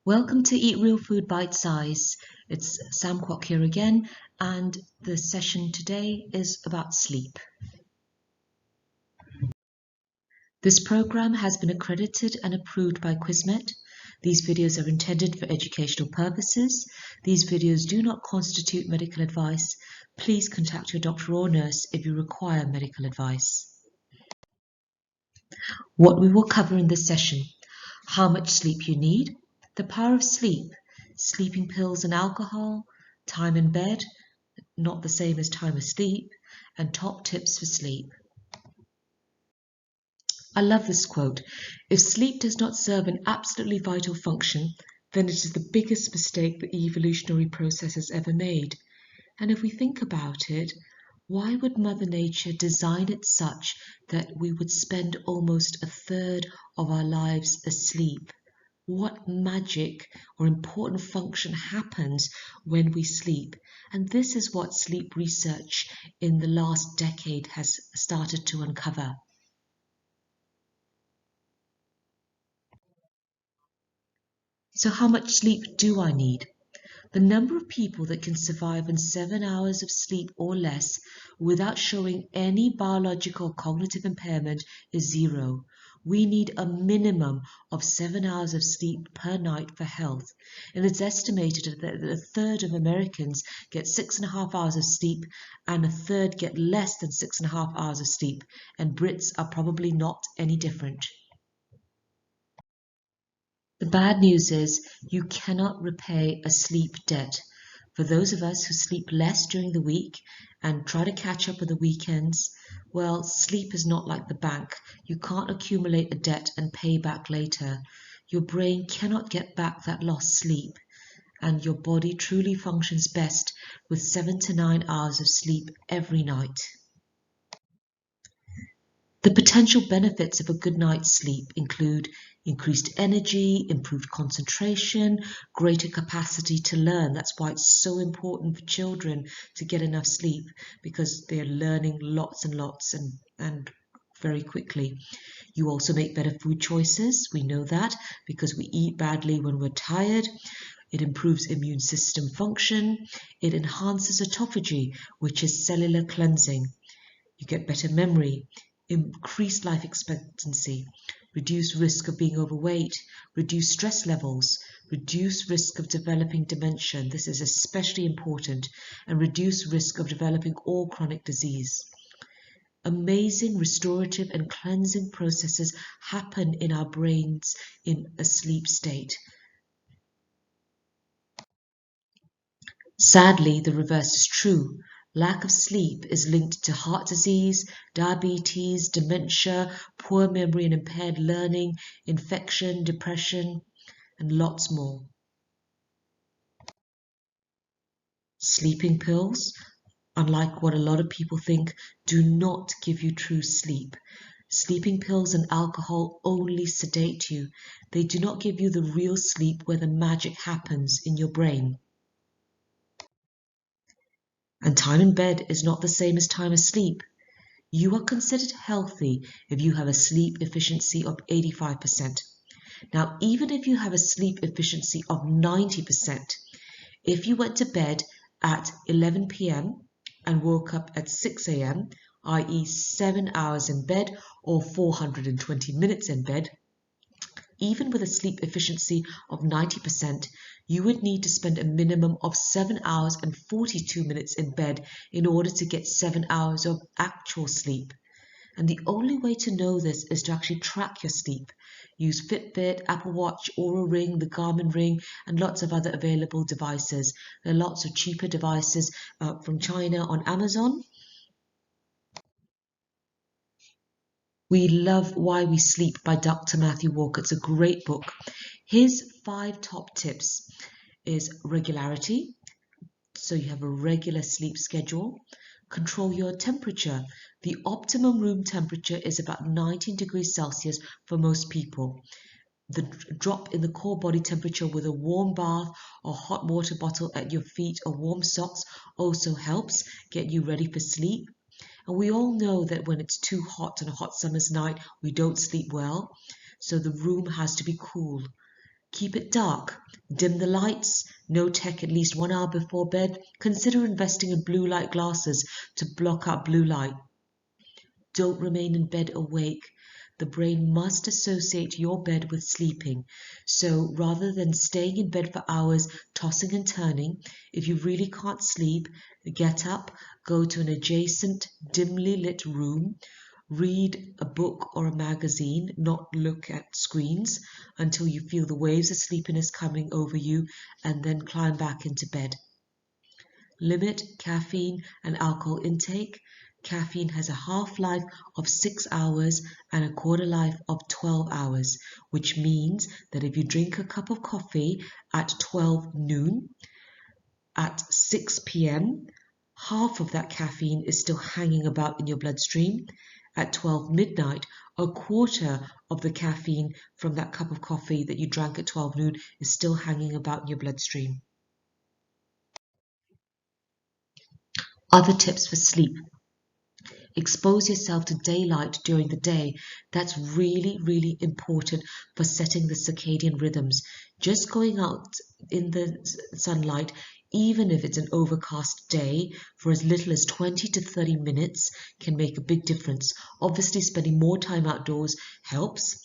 Welcome to Eat Real Food Bite Size. It's Sam Kwok here again, and the session today is about sleep. This program has been accredited and approved by Quizmet. These videos are intended for educational purposes. These videos do not constitute medical advice. Please contact your doctor or nurse if you require medical advice. What we will cover in this session: how much sleep you need, the power of sleep, sleeping pills and alcohol, time in bed, not the same as time asleep, and top tips for sleep. I love this quote. If sleep does not serve an absolutely vital function, then it is the biggest mistake the evolutionary process has ever made. And if we think about it, why would Mother Nature design it such that we would spend almost a third of our lives asleep? What magic or important function happens when we sleep? And this is what sleep research in the last decade has started to uncover. So how much sleep do I need? The number of people that can survive on 7 hours of sleep or less without showing any biological or cognitive impairment is zero. We need a minimum of 7 hours of sleep per night for health. And it's estimated that a third of Americans get 6.5 hours of sleep and a third get less than 6.5 hours of sleep. And Brits are probably not any different. The bad news is you cannot repay a sleep debt. For those of us who sleep less during the week and try to catch up with the weekends, well, sleep is not like the bank. You can't accumulate a debt and pay back later. Your brain cannot get back that lost sleep, and your body truly functions best with 7 to 9 hours of sleep every night. The potential benefits of a good night's sleep include increased energy, improved concentration, greater capacity to learn. That's why it's so important for children to get enough sleep, because they're learning lots and lots and very quickly. You also make better food choices. We know that because we eat badly when we're tired. It improves immune system function. It enhances autophagy, which is cellular cleansing. You get better memory, increased life expectancy, reduced risk of being overweight, reduced stress levels, reduced risk of developing dementia, this is especially important, and reduced risk of developing all chronic disease. Amazing restorative and cleansing processes happen in our brains in a sleep state. Sadly, the reverse is true. Lack of sleep is linked to heart disease, diabetes, dementia, poor memory and impaired learning, infection, depression, and lots more. Sleeping pills, unlike what a lot of people think, do not give you true sleep. Sleeping pills and alcohol only sedate you. They do not give you the real sleep where the magic happens in your brain. And time in bed is not the same as time asleep. You are considered healthy if you have a sleep efficiency of 85%. Now, even if you have a sleep efficiency of 90%, if you went to bed at 11 p.m. and woke up at 6 a.m., i.e. 7 hours in bed or 420 minutes in bed, even with a sleep efficiency of 90%, you would need to spend a minimum of 7 hours and 42 minutes in bed in order to get 7 hours of actual sleep. And the only way to know this is to actually track your sleep. Use Fitbit, Apple Watch, Oura Ring, the Garmin Ring, and lots of other available devices. There are lots of cheaper devices from China on Amazon. We love Why We Sleep by Dr. Matthew Walker. It's a great book. His 5 top tips is regularity. So you have a regular sleep schedule. Control your temperature. The optimum room temperature is about 19 degrees Celsius for most people. The drop in the core body temperature with a warm bath or hot water bottle at your feet or warm socks also helps get you ready for sleep. And we all know that when it's too hot on a hot summer's night, we don't sleep well. So the room has to be cool. Keep it dark. Dim the lights. No tech at least 1 hour before bed. Consider investing in blue light glasses to block out blue light. Don't remain in bed awake. The brain must associate your bed with sleeping. So rather than staying in bed for hours, tossing and turning, if you really can't sleep, get up, go to an adjacent, dimly lit room, read a book or a magazine, not look at screens until you feel the waves of sleepiness coming over you, and then climb back into bed. Limit caffeine and alcohol intake. Caffeine has a half-life of 6 hours and a quarter life of 12 hours, which means that if you drink a cup of coffee at 12 noon, at 6 p.m., half of that caffeine is still hanging about in your bloodstream. At 12 midnight, a quarter of the caffeine from that cup of coffee that you drank at 12 noon is still hanging about in your bloodstream. Other tips for sleep. Expose yourself to daylight during the day. That's really, really important for setting the circadian rhythms. Just going out in the sunlight, even if it's an overcast day, for as little as 20 to 30 minutes can make a big difference. Obviously, spending more time outdoors helps.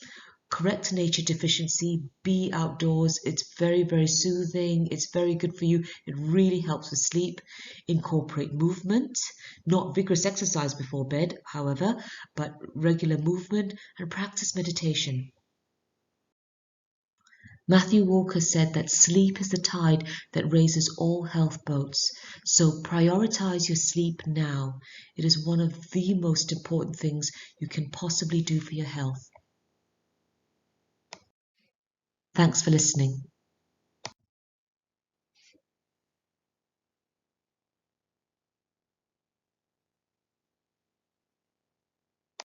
Correct nature deficiency, be outdoors. It's very, very soothing. It's very good for you. It really helps with sleep. Incorporate movement, not vigorous exercise before bed, however, but regular movement, and practice meditation. Matthew Walker said that sleep is the tide that raises all health boats. So prioritize your sleep now. It is one of the most important things you can possibly do for your health. Thanks for listening.